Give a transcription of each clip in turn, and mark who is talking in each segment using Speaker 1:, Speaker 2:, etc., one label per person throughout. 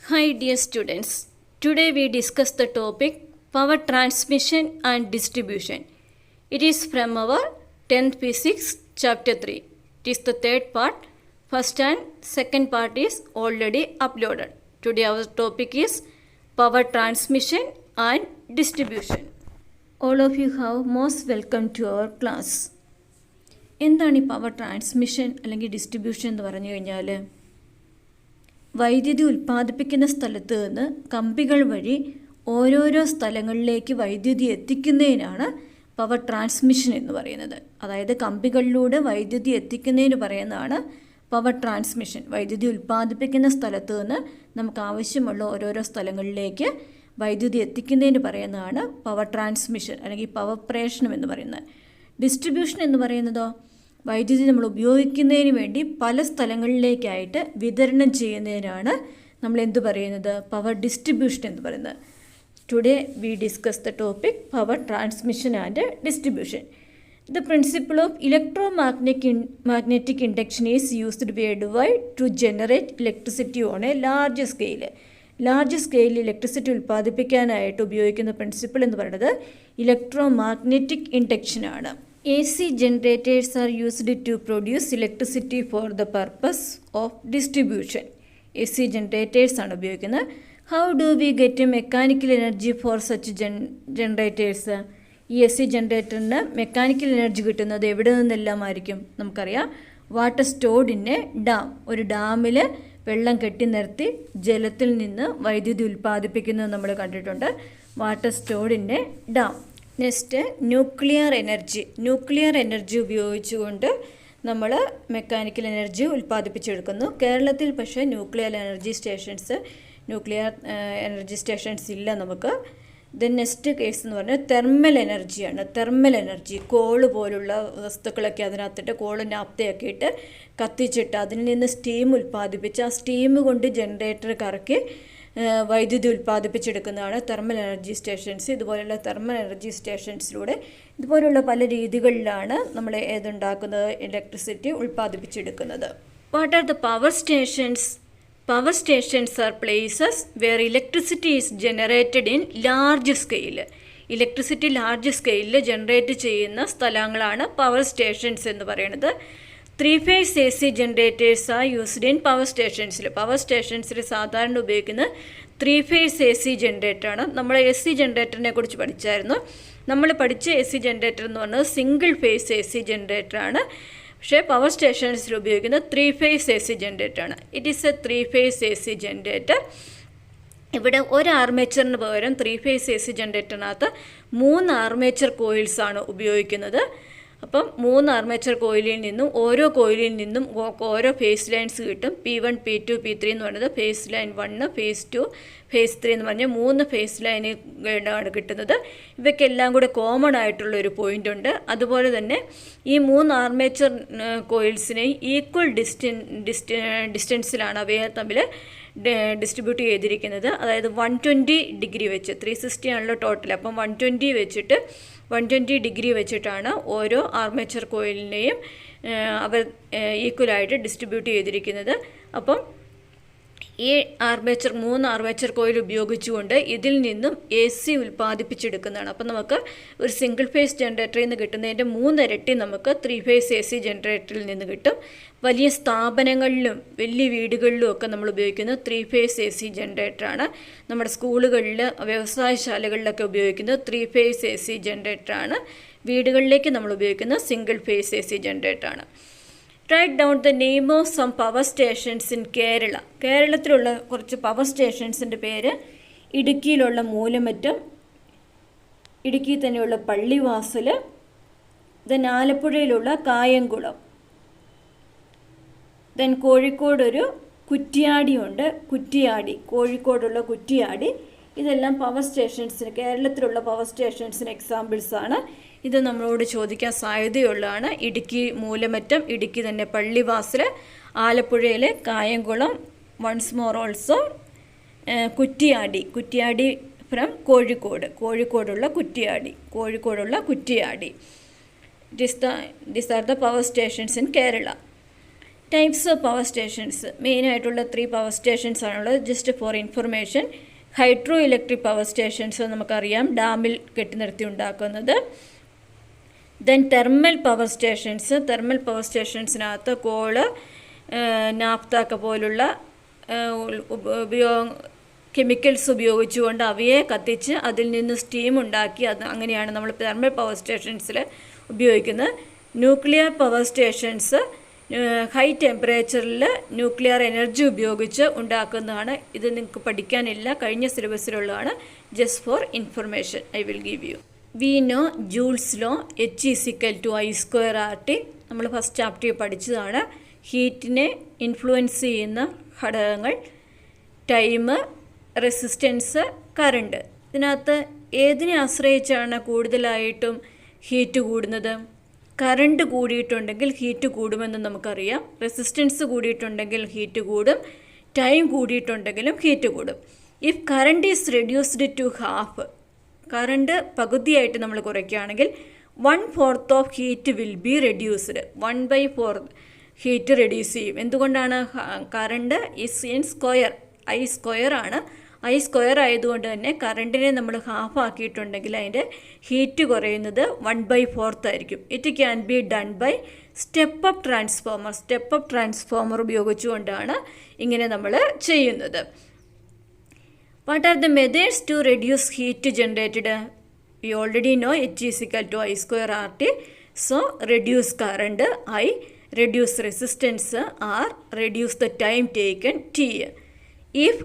Speaker 1: Hi dear students, today we discuss the topic power transmission and distribution. It is from our 10th Physics chapter 3. It is the third part. First and second part is already uploaded. Today our topic is power transmission and distribution. All of you have most welcome to our class. എന്താണ് ഈ power transmission അല്ലെങ്കിൽ distribution എന്ന് പറഞ്ഞു കഴിഞ്ഞാൽ വൈദ്യുതി ഉൽപ്പാദിപ്പിക്കുന്ന സ്ഥലത്ത് നിന്ന് കമ്പികൾ വഴി ഓരോരോ സ്ഥലങ്ങളിലേക്ക് വൈദ്യുതി എത്തിക്കുന്നതിനാണ് പവർ ട്രാൻസ്മിഷൻ എന്ന് പറയുന്നത്. അതായത് കമ്പികളിലൂടെ വൈദ്യുതി എത്തിക്കുന്നതിന് പറയുന്നതാണ് പവർ ട്രാൻസ്മിഷൻ. വൈദ്യുതി ഉൽപ്പാദിപ്പിക്കുന്ന സ്ഥലത്ത് നിന്ന് നമുക്ക് ആവശ്യമുള്ള ഓരോരോ സ്ഥലങ്ങളിലേക്ക് വൈദ്യുതി എത്തിക്കുന്നതിന് പറയുന്നതാണ് പവർ ട്രാൻസ്മിഷൻ അല്ലെങ്കിൽ പവർ പ്രേഷണം എന്ന് പറയുന്നത്. ഡിസ്ട്രിബ്യൂഷൻ എന്ന് പറയുന്നതോ വൈദ്യുതി നമ്മൾ ഉപയോഗിക്കുന്നതിന് വേണ്ടി പല സ്ഥലങ്ങളിലേക്കായിട്ട് വിതരണം ചെയ്യുന്നതിനാണ് നമ്മൾ എന്തു പറയുന്നത്, പവർ ഡിസ്ട്രിബ്യൂഷൻ എന്ന് പറയുന്നത്. Today we discuss the topic power transmission and distribution. The principle of electromagnetic induction is used world wide to generate electricity on a large scale. Large സ്കെയിലിൽ ഇലക്ട്രിസിറ്റി ഉൽപ്പാദിപ്പിക്കാനായിട്ട് ഉപയോഗിക്കുന്ന പ്രിൻസിപ്പിൾ എന്ന് പറയുന്നത് ഇലക്ട്രോമാഗ്നെറ്റിക് ഇൻഡക്ഷനാണ്. AC generators are used to produce electricity for the purpose of distribution. AC generators ആണ് ഉപയോഗിക്കുന്നത്. How do we get mechanical energy for such generators? ഈ AC ജനറേറ്ററിന് mechanical energy കിട്ടുന്നത് എവിടെ നിന്നെല്ലാമായിരിക്കും? നമുക്കറിയാം, water stored in A dam. ഒരു ഡാമിൽ വെള്ളം കെട്ടി നിർത്തി ജലത്തിൽ നിന്ന് വൈദ്യുതി ഉൽപ്പാദിപ്പിക്കുന്നത് നമ്മൾ കണ്ടിട്ടുണ്ട്. Water stored in A dam. Next nuclear energy ഉപയോഗിച്ചുകൊണ്ട് നമ്മൾ മെക്കാനിക്കൽ എനർജി ഉൽപ്പാദിപ്പിച്ചെടുക്കുന്നു. കേരളത്തിൽ പക്ഷേ ന്യൂക്ലിയർ എനർജി സ്റ്റേഷൻസ് ഇല്ല നമുക്ക്. ദെൻ നെക്സ്റ്റ് കേസ് എന്ന് പറഞ്ഞാൽ തെർമൽ എനർജി കോള് പോലുള്ള വസ്തുക്കളൊക്കെ അതിനകത്തിട്ട് കോള് നാപ്തയൊക്കെ ഇട്ട് കത്തിച്ചിട്ട് അതിൽ നിന്ന് സ്റ്റീം ഉൽപ്പാദിപ്പിച്ച് ആ സ്റ്റീം കൊണ്ട് ജനറേറ്റർ കറക്കി വൈദ്യുതി ഉൽപ്പാദിപ്പിച്ചെടുക്കുന്നതാണ് തെർമൽ എനർജി സ്റ്റേഷൻസ്. ഇതുപോലെയുള്ള തെർമൽ എനർജി സ്റ്റേഷൻസിലൂടെ ഇതുപോലുള്ള പല രീതികളിലാണ് നമ്മൾ ഏതുണ്ടാക്കുന്നത്, ഇലക്ട്രിസിറ്റി ഉൽപ്പാദിപ്പിച്ചെടുക്കുന്നത്. What are the power stations? Power stations are places where electricity is generated in large scale. Electricity large സ്കെയിലിൽ ജനറേറ്റ് ചെയ്യുന്ന സ്ഥലങ്ങളാണ് പവർ സ്റ്റേഷൻസ് എന്ന് പറയുന്നത്. 3-phase AC generators are used in power stations. Power സ്റ്റേഷൻസിൽ സാധാരണ ഉപയോഗിക്കുന്ന 3-phase AC ജനറേറ്ററാണ്. നമ്മൾ AC ജനറേറ്ററിനെ കുറിച്ച് പഠിച്ചായിരുന്നു. നമ്മൾ പഠിച്ച AC ജനറേറ്റർ എന്ന് പറഞ്ഞത് സിംഗിൾ ഫേസ് AC ജനറേറ്ററാണ്. പക്ഷേ പവർ സ്റ്റേഷൻസിൽ ഉപയോഗിക്കുന്ന 3-phase AC ജനറേറ്ററാണ്. It is a 3-phase AC generator. ഇവിടെ ഒരു ആർമേച്ചറിന് പകരം 3-phase AC ജനറേറ്ററിനകത്ത് 3 ആർമേച്ചർ കോയിൽസാണ് ഉപയോഗിക്കുന്നത്. അപ്പം 3 ആർമേച്ചർ കോയിലിൽ നിന്നും ഓരോ കോയിലിൽ നിന്നും ഓരോ ഫേസ് ലൈൻസ് കിട്ടും. P1, P2, P3 എന്ന് പറയുന്നത് ഫേസ് ലൈൻ 1, ഫേസ് 2, ഫേസ് 3 എന്ന് പറഞ്ഞാൽ 3 ഫേസ് ലൈനാണ് കിട്ടുന്നത്. ഇവയ്ക്കെല്ലാം കൂടെ കോമൺ ആയിട്ടുള്ളൊരു പോയിൻ്റ് ഉണ്ട്. അതുപോലെ തന്നെ ഈ 3 ആർമേച്ചർ കോയിൽസിനെ ഈക്വൽ ഡിസ്റ്റൻസിലാണ് അവയെ തമ്മിൽ ഡിസ്ട്രിബ്യൂട്ട് ചെയ്തിരിക്കുന്നത്. അതായത് 120 ഡിഗ്രി വെച്ച്, 360 ആണല്ലോ ടോട്ടൽ. അപ്പം 120 ഡിഗ്രി വെച്ചിട്ടാണ് ഓരോ ആർമേച്ചർ കോയിലിനെയും അവർ ഈക്വലായിട്ട് ഡിസ്ട്രിബ്യൂട്ട് ചെയ്തിരിക്കുന്നത്. അപ്പം ഈ 3 ആർമേച്ചർ കോയിൽ ഉപയോഗിച്ചുകൊണ്ട് ഇതിൽ നിന്നും AC ഉൽപ്പാദിപ്പിച്ചെടുക്കുന്നതാണ്. അപ്പം നമുക്ക് ഒരു സിംഗിൾ ഫേസ് ജനറേറ്ററിൽ നിന്ന് കിട്ടുന്നതിൻ്റെ 3 ഇരട്ടി നമുക്ക് 3-phase AC ജനറേറ്ററിൽ നിന്ന് കിട്ടും. വലിയ സ്ഥാപനങ്ങളിലും വലിയ വീടുകളിലും ഒക്കെ നമ്മൾ ഉപയോഗിക്കുന്നത് 3-phase AC ജനറേറ്ററാണ്. നമ്മുടെ സ്കൂളുകളിൽ, വ്യവസായശാലകളിലൊക്കെ ഉപയോഗിക്കുന്നത് 3-phase AC ജനറേറ്ററാണ്. വീടുകളിലേക്ക് നമ്മൾ ഉപയോഗിക്കുന്ന സിംഗിൾ ഫേസ് AC ജനറേറ്ററാണ്. Right down the name of some power stations in Kerala. കേരളത്തിലുള്ള കുറച്ച് പവർ സ്റ്റേഷൻസിൻ്റെ പേര്: ഇടുക്കിയിലുള്ള മൂലമറ്റം, ഇടുക്കി തന്നെയുള്ള പള്ളിവാസൽ, ദെൻ ആലപ്പുഴയിലുള്ള കായംകുളം, ദെൻ കോഴിക്കോടൊരു കുറ്റിയാടിയുണ്ട്, കോഴിക്കോടുള്ള കുറ്റിയാടി. ഇതെല്ലാം പവർ സ്റ്റേഷൻസിന്, കേരളത്തിലുള്ള പവർ സ്റ്റേഷൻസിന് എക്സാമ്പിൾസാണ്. ഇത് നമ്മളോട് ചോദിക്കാൻ സാധ്യതയുള്ളതാണ്. ഇടുക്കി മൂലമറ്റം, ഇടുക്കി തന്നെ പള്ളിവാസൽ, ആലപ്പുഴയിലെ Kayamkulam, once more also Kuttiadi from കോഴിക്കോടുള്ള Kuttiadi. These are the power stations in Kerala. Types of power stations മെയിനായിട്ടുള്ള 3 പവർ സ്റ്റേഷൻസ് ആണുള്ളത്. Just for information, hydro electric power stations നമുക്കറിയാം, ഡാമിൽ കെട്ടി നിർത്തി ഉണ്ടാക്കുന്നത്. ദെൻ തെർമൽ പവർ സ്റ്റേഷൻസിനകത്ത് കോള്, നാഫ്ത പോലുള്ള കെമിക്കൽസ് ഉപയോഗിച്ചുകൊണ്ട് അവയെ കത്തിച്ച് അതിൽ നിന്ന് സ്റ്റീം ഉണ്ടാക്കി അങ്ങനെയാണ് നമ്മൾ തെർമൽ പവർ സ്റ്റേഷൻസിൽ ഉപയോഗിക്കുന്നത്. ന്യൂക്ലിയർ പവർ സ്റ്റേഷൻസ് ഹൈ ടെമ്പറേച്ചറിൽ ന്യൂക്ലിയർ എനർജി ഉപയോഗിച്ച് ഉണ്ടാക്കുന്നതാണ്. ഇത് നിങ്ങൾക്ക് പഠിക്കാനില്ല, കഴിഞ്ഞ സിലബസിലുള്ളതാണ്. Just for information I will give you. We know Joule's law H=I²RT. നമ്മൾ ഫസ്റ്റ് ചാപ്റ്ററിൽ പഠിച്ചതാണ്. ഹീറ്റിനെ ഇൻഫ്ലുവൻസ് ചെയ്യുന്ന ഘടകങ്ങൾ ടൈം, റെസിസ്റ്റൻസ്, കറണ്ട്. ഇതിനകത്ത് ഏതിനെ ആശ്രയിച്ചാണ് കൂടുതലായിട്ടും ഹീറ്റ് കൂടുന്നത്? കറണ്ട് കൂടിയിട്ടുണ്ടെങ്കിൽ ഹീറ്റ് കൂടുമെന്ന് നമുക്കറിയാം. റെസിസ്റ്റൻസ് കൂടിയിട്ടുണ്ടെങ്കിൽ ഹീറ്റ് കൂടും. ടൈം കൂടിയിട്ടുണ്ടെങ്കിലും ഹീറ്റ് കൂടും. If current is reduced to half, current പകുതിയായിട്ട് നമ്മൾ കുറയ്ക്കുകയാണെങ്കിൽ 1/4 of heat will be reduced. 1/4 heat reduce ചെയ്യും. എന്തുകൊണ്ടാണ്? Current is in square, I² ആണ്. I² ആയതുകൊണ്ട് തന്നെ കറണ്ടിനെ നമ്മൾ ഹാഫ് ആക്കിയിട്ടുണ്ടെങ്കിൽ അതിൻ്റെ ഹീറ്റ് കുറയുന്നത് 1/4 ആയിരിക്കും. It can be done by step up transformer ഉപയോഗിച്ചുകൊണ്ടാണ് ഇങ്ങനെ നമ്മൾ ചെയ്യുന്നത്. What are the methods to reduce heat generated? We already know H=I²RT. So reduce current I, reduce resistance R, reduce the time taken T. If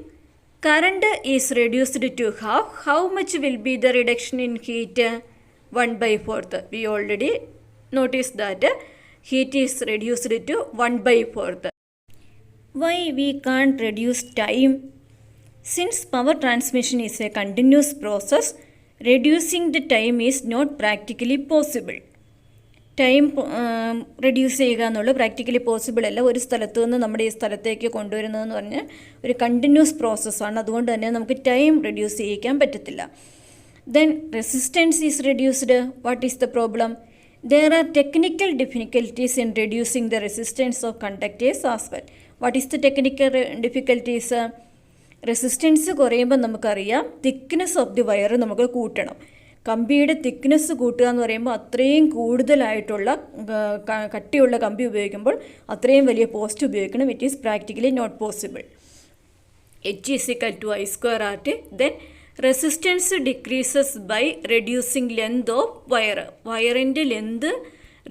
Speaker 1: current is reduced to half, how much will be the reduction in heat? 1/4. We already noticed that heat is reduced to 1/4. Why we can't reduce time? Since power transmission is a continuous process, reducing the time is not practically possible. Time reduce ചെയ്യുക എന്നുള്ളത് practically possible അല്ല. ഒരു സ്ഥലത്തു നിന്ന് നമ്മുടെ ഈ സ്ഥലത്തേക്ക് കൊണ്ടുവരുന്നതെന്ന് പറഞ്ഞാൽ ഒരു കണ്ടിന്യൂസ് പ്രോസസ്സാണ്. അതുകൊണ്ട് തന്നെ നമുക്ക് ടൈം റെഡ്യൂസ് ചെയ്യിക്കാൻ പറ്റത്തില്ല. Then resistance is reduced. What is the problem? There are technical difficulties in reducing the resistance of conductors as well. What is the technical difficulties? Resistance കുറയുമ്പോൾ നമുക്കറിയാം തിക്നെസ് ഓഫ് ദി വയർ നമുക്ക് കൂട്ടണം. കമ്പിയുടെ thickness കൂട്ടുക എന്ന് പറയുമ്പോൾ അത്രയും കൂടുതലായിട്ടുള്ള കട്ടിയുള്ള കമ്പി ഉപയോഗിക്കുമ്പോൾ അത്രയും വലിയ പോസ്റ്റ് ഉപയോഗിക്കണം. It is practically not possible. H=I²RT. Then resistance decreases by reducing length of wire. വയറിൻ്റെ ലെന്ത്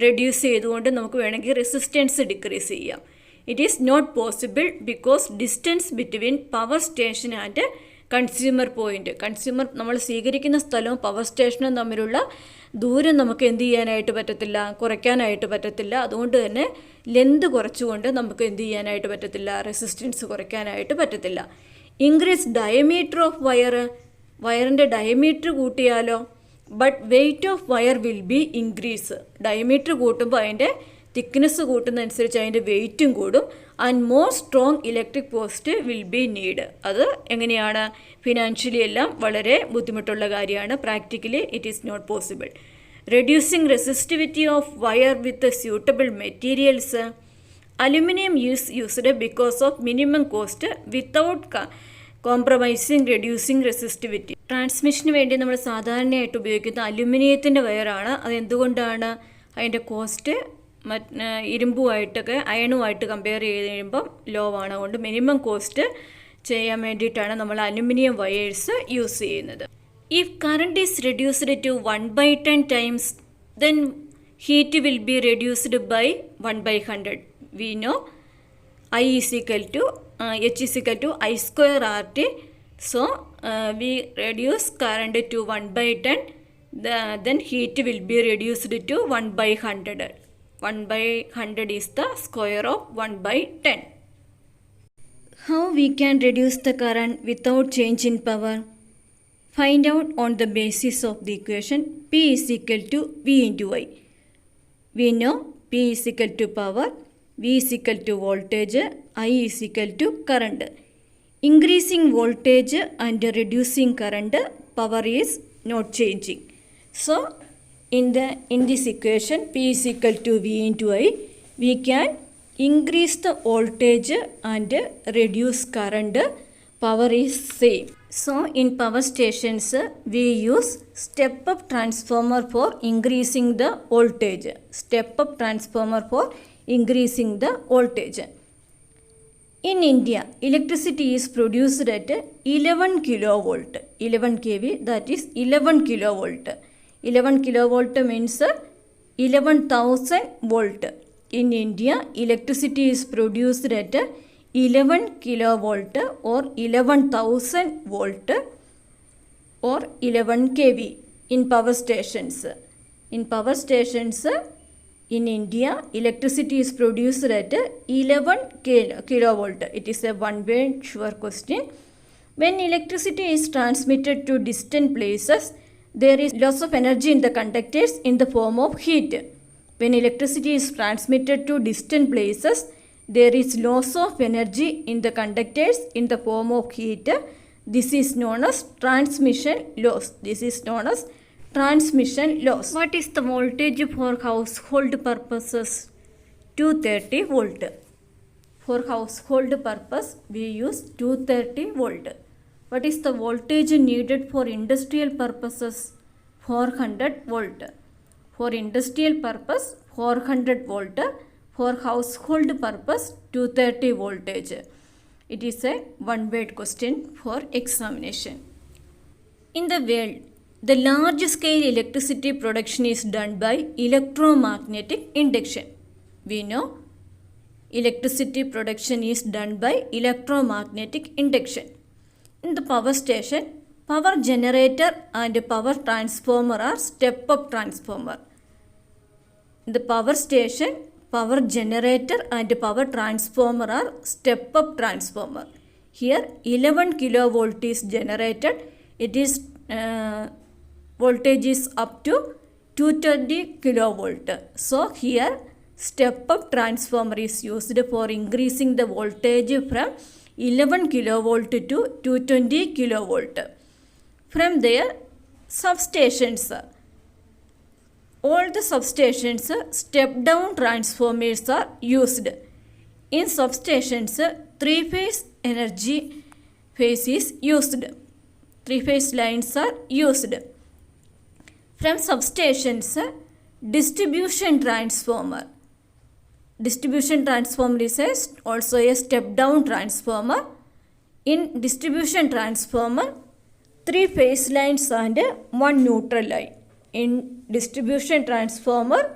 Speaker 1: റെഡ്യൂസ് ചെയ്തുകൊണ്ട് നമുക്ക് വേണമെങ്കിൽ റെസിസ്റ്റൻസ് ഡിക്രീസ് ചെയ്യാം. It is not possible because distance between power station and consumer point. Consumer നമ്മൾ സ്വീകരിക്കുന്ന സ്ഥലവും power സ്റ്റേഷനും തമ്മിലുള്ള ദൂരം നമുക്ക് എന്ത് ചെയ്യാനായിട്ട് പറ്റത്തില്ല? കുറയ്ക്കാനായിട്ട് പറ്റത്തില്ല. അതുകൊണ്ട് തന്നെ ലെന്ത് കുറച്ചുകൊണ്ട് നമുക്ക് എന്ത് ചെയ്യാനായിട്ട് പറ്റത്തില്ല? റെസിസ്റ്റൻസ് കുറയ്ക്കാനായിട്ട് പറ്റത്തില്ല. Increase diameter of wire. വയറിൻ്റെ ഡയമീറ്റർ കൂട്ടിയാലോ? But weight of wire will be increase. Diameter കൂട്ടുമ്പോൾ അതിൻ്റെ തിക്നെസ് കൂട്ടുന്നതനുസരിച്ച് അതിൻ്റെ വെയ്റ്റും കൂടും. And more strong electric post will be need. അത് എങ്ങനെയാണ്? ഫിനാൻഷ്യലി എല്ലാം വളരെ ബുദ്ധിമുട്ടുള്ള കാര്യമാണ്. Practically it is not possible. Reducing resistivity of wire with suitable materials. Aluminium used because of minimum cost without compromising reducing resistivity. ട്രാൻസ്മിഷന് വേണ്ടി നമ്മൾ സാധാരണയായിട്ട് ഉപയോഗിക്കുന്ന അലുമിനിയത്തിൻ്റെ വയറാണ്. അതെന്തുകൊണ്ടാണ്? അതിൻ്റെ കോസ്റ്റ് ഇരുമ്പുമായിട്ടൊക്കെ അയണുമായിട്ട് കമ്പയർ ചെയ്ത് കഴിയുമ്പം ലോ ആണ്. അതുകൊണ്ട് മിനിമം കോസ്റ്റ് ചെയ്യാൻ വേണ്ടിയിട്ടാണ് നമ്മൾ അലുമിനിയം വയേഴ്സ് യൂസ് ചെയ്യുന്നത്. If current is reduced to 1/10 times then heat will be reduced by 1/100. We know H=I²RT. So we reduce current to 1/10, then heat will be reduced to 1/100. 1/100 is the square of 1/10. How we can reduce the current without change in power? Find out on the basis of the equation P = V × I. We know P = power, V = voltage, I = current. Increasing voltage and reducing current, power is not changing. So in this equation P = V × I, we can increase the voltage and reduce current, power is same. So in power stations we use step up transformer for increasing the voltage. Step up transformer for increasing the voltage. In India, electricity is produced at 11 kilovolt, 11 kV, that is 11 kilovolt. 11 kilovolt means 11,000 volt. In India, electricity is produced at 11 kilovolt or 11,000 volt or 11 kV in power stations. In power stations, in India, electricity is produced at 11 kilovolt. It is a one-way sure question. When electricity is transmitted to distant places, there is loss of energy in the conductors in the form of heat. When electricity is transmitted to distant places, there is loss of energy in the conductors in the form of heat. This is known as transmission loss. This is known as transmission loss. What is the voltage for household purposes? 230 volt. For household purpose, we use 230 volt. What is the voltage needed for industrial purposes? 400 volt. For industrial purpose, 400 volt. For household purpose, 230 voltage. It is a one-word question for examination. In the world, the large-scale electricity production is done by electromagnetic induction. We know electricity production is done by electromagnetic induction. In the power station, power generator and power transformer are step-up transformer. In the power station, power generator and power transformer are step-up transformer. Here 11 kilovolt is generated. It is voltage is up to 220 kilovolt. So here step-up transformer is used for increasing the voltage from 11 kilovolt to 220 kilovolt. From there, substations. All the substations, step-down transformers are used. In substations, three-phase energy phase is used. Three-phase lines are used. From substations, distribution transformer. Distribution transformer is also a step-down transformer. In distribution transformer, three phase lines and one neutral line. In distribution transformer,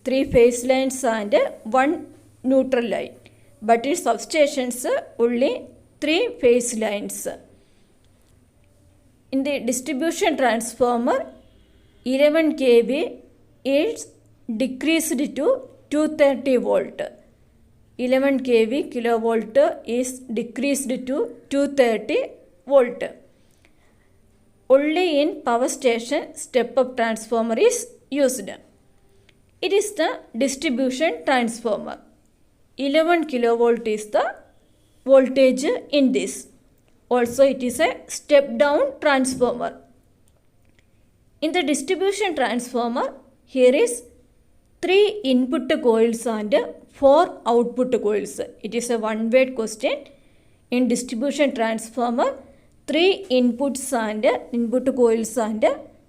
Speaker 1: three phase lines and one neutral line. But in substations, only three phase lines. In the distribution transformer, 11 kV is decreased to 230 volt. 11 kV kilovolt is decreased to 230 volt. Only in power station, step-up transformer is used. It is the distribution transformer. 11 kilovolt is the voltage in this. Also, it is a step-down transformer. In the distribution transformer, here is 3 input coils and 4 output coils. It is a one-word question. In distribution transformer, 3 inputs and input coils and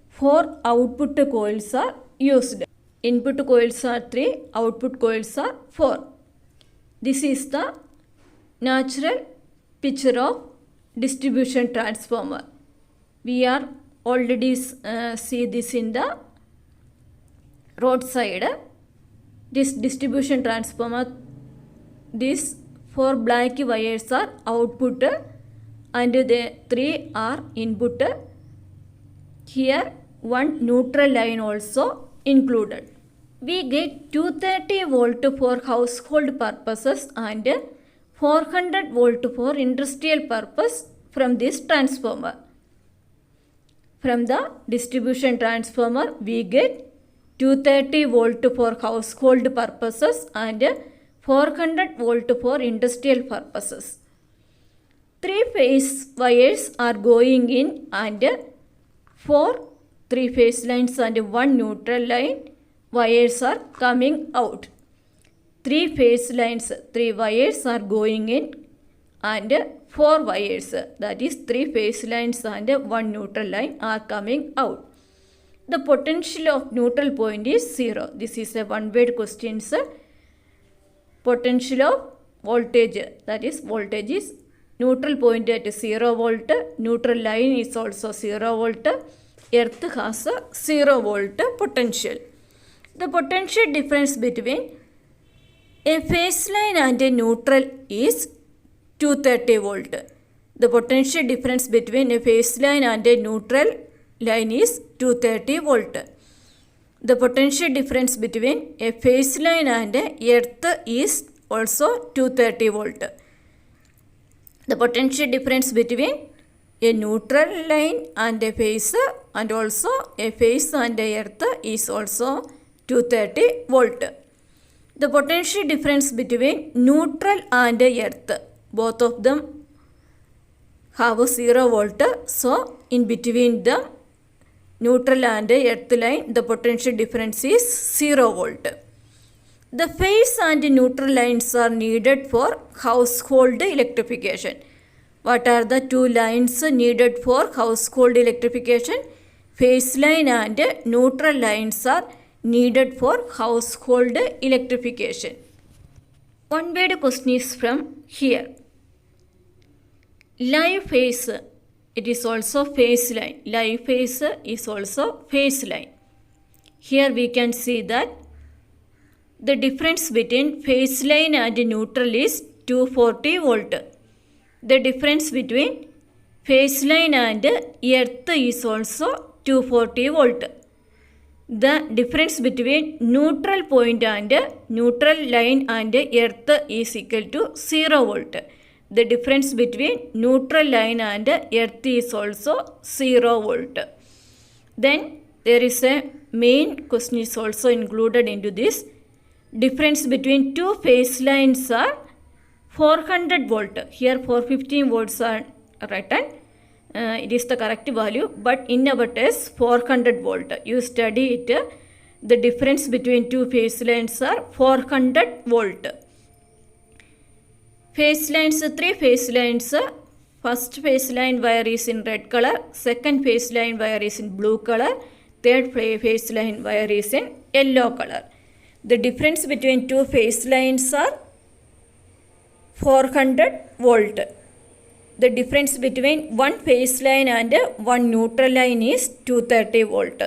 Speaker 1: 4 output coils are used. Input coils are 3, output coils are 4. This is the natural picture of distribution transformer. We are already see this in the roadside. This distribution transformer, these 4 black wires are output and the 3 are input. Here one neutral line also included. We get 230 volt for household purposes and 400 volt for industrial purpose from this transformer. From the distribution transformer, we get 230 volt for household purposes and 400 volt for industrial purposes. 3 phase wires are going in and 4 3 phase lines and 1 neutral line wires are coming out. 3 phase lines, 3 wires are going in and 4 wires, that is 3 phase lines and 1 neutral line are coming out. The potential of neutral point is 0. This is a one-word question. Potential of voltage, that is voltage is neutral point at 0 volt, neutral line is also 0 volt, earth has a 0 volt potential. The potential difference between a phase line and a neutral is 230 volt. The potential difference between a phase line and a neutral line is 230 volt. The potential difference between a phase line and a earth is also 230 volt. The potential difference between a neutral line and a phase and also a phase and a earth is also 230 volt. The potential difference between neutral and a earth, both of them have a 0 volt. So in between them, neutral and earth line, the potential difference is 0 volt. The phase and neutral lines are needed for household electrification. What are the two lines needed for household electrification? Phase line and neutral lines are needed for household electrification. One word question is from here. Live phase, it is also phase line. Live phase is also phase line. Here we can see that the difference between phase line and neutral is 240 volt. The difference between phase line and earth is also 240 volt. The difference between neutral point and neutral line and earth is equal to 0 volt. The difference between neutral line and earth is also 0 volt. Then there is a main question is also included into this. Difference between two phase lines are 400 volt. Here 415 volts are written. It is the correct value, but in our test 400 volt. You study it. The difference between two phase lines are 400 volt. Phase lines, 3 phase lines. First phase line wire is in red color. Second phase line wire is in blue color. Third phase line wire is in yellow color. The difference between two phase lines are 400 volt. The difference between one phase line and one neutral line is 230 volt.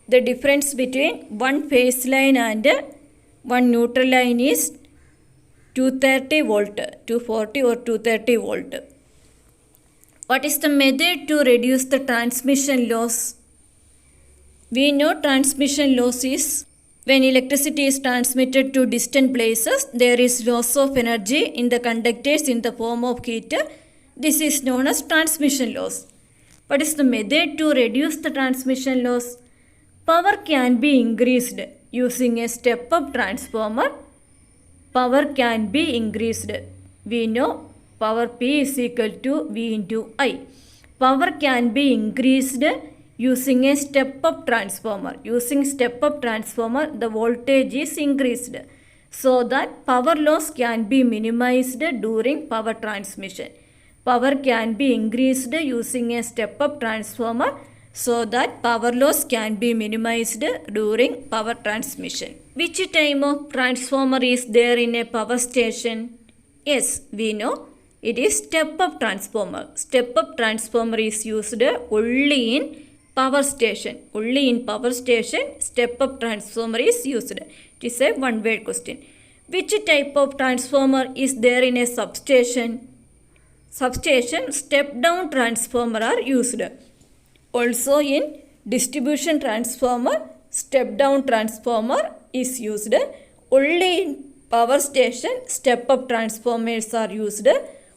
Speaker 1: The difference between one phase line and one neutral line is 230 volt, 240 or 230 volt. What is the method to reduce the transmission loss? We know transmission loss is when electricity is transmitted to distant places, there is loss of energy in the conductors in the form of heat. This is known as transmission loss. What is the method to reduce the transmission loss? Power can be increased using a step-up transformer. Power can be increased. We know power P is equal to V into I. Power can be increased using a step-up transformer. Using step-up transformer, the voltage is increased so that power loss can be minimized during power transmission. Power can be increased using a step-up transformer so that power loss can be minimized during power transmission. Which type of transformer is there in a power station? Yes, we know it is step-up transformer. Step-up transformer is used only in power station. Only in power station, step-up transformer is used. It is a one-word question. Which type of transformer is there in a substation? Substation, step-down transformer are used. Also in distribution transformer, step-down transformer is used. Only in power station, step-up transformers are used.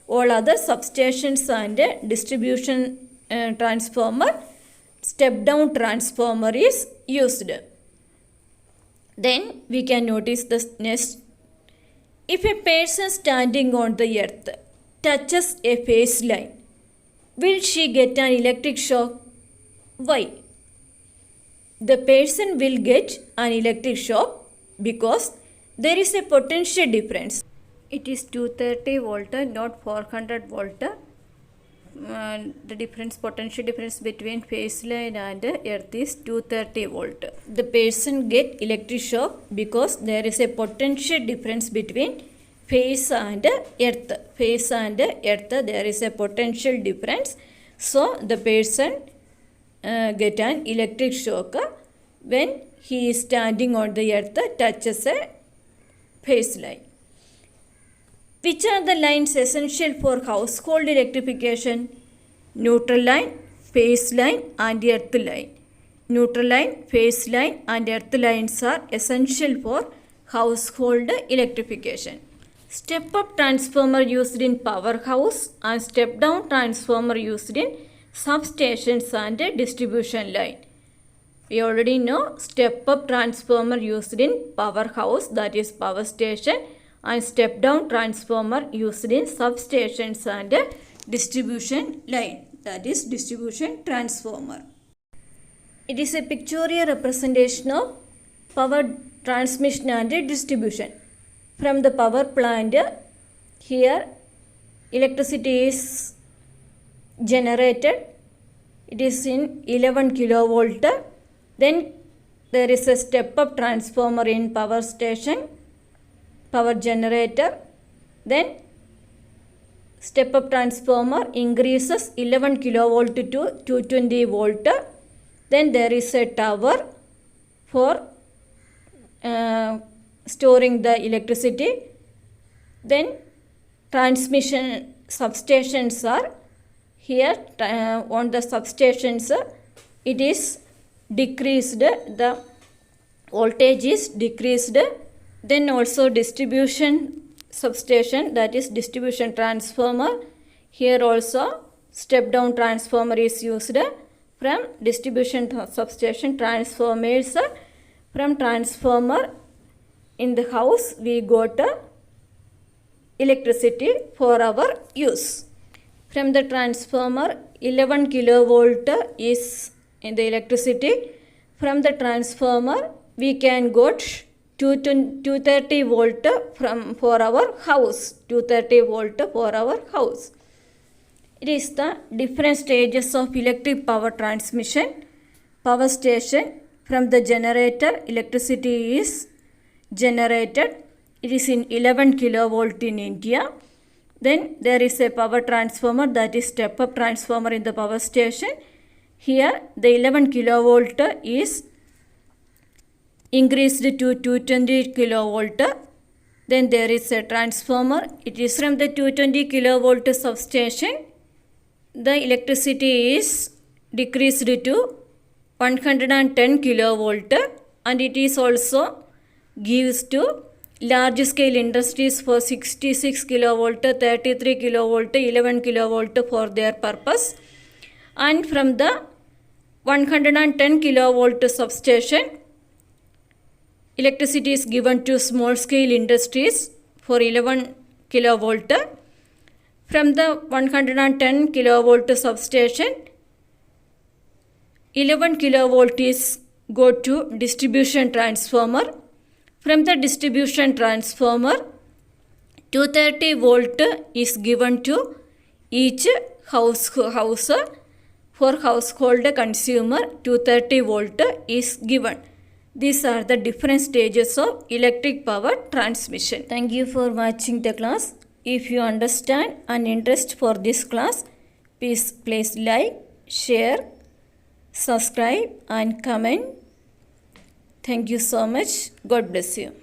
Speaker 1: All other substations and distribution transformer, step-down transformer is used. Then we can notice the next. If a person standing on the earth touches a phase line, will she get an electric shock? Why? The person will get an electric shock because there is a potential difference. It is 230 volt, not 400 volt. The potential difference between phase line and earth is 230 volt. The person get electric shock because there is a potential difference between phase and earth. Phase and earth, there is a potential difference. So the person get an electric shock when he is standing on the earth, touches a phase line. Which are the lines essential for household electrification? Neutral line, phase line and earth line. Neutral line, phase line and earth lines are essential for household electrification. Step-up transformer used in powerhouse and step-down transformer used in substations and distribution line. We already know step-up transformer used in powerhouse, that is power station, and step-down transformer used in substations and distribution line, that is distribution transformer. It is a pictorial representation of power transmission and distribution. From the power plant, here electricity is generated. It is in 11 kilovolt. Then there is a step-up transformer in power station, power generator. Then step-up transformer increases 11 kilovolt to 220 volt. Then there is a tower for storing the electricity. Then transmission substations are here. On the substations, it is decreased, the voltage is decreased. Then also distribution substation, that is distribution transformer. Here also step down transformer is used. From distribution substation transformers, from transformer in the house we got electricity for our use. From the transformer 11 kilovolt is in the electricity. From the transformer we can got 230 volt for our house. 230 volt for our house. It is the different stages of electric power transmission. Power station, from the generator electricity is generated. It is in 11 kilovolt in India. Then there is a power transformer, that is step-up transformer in the power station. Here the 11 kilovolt is increased to 220 kilovolt. Then there is a transformer. It is from the 220 kilovolt substation. The electricity is decreased to 110 kilovolt, and it is also gives to large scale industries for 66 kilovolt, 33 kilovolt, 11 kilovolt for their purpose. And from the 110 kilovolt substation, electricity is given to small scale industries for 11 kilovolt. From the 110 kilovolt substation, 11 kilovolt is go to distribution transformer. From the distribution transformer, 230 volt is given to each house. For household consumer, 230 volt is given. These are the different stages of electric power transmission. Thank you for watching the class. If you understand and interest for this class, please like, share, subscribe and comment. Thank you so much. God bless you.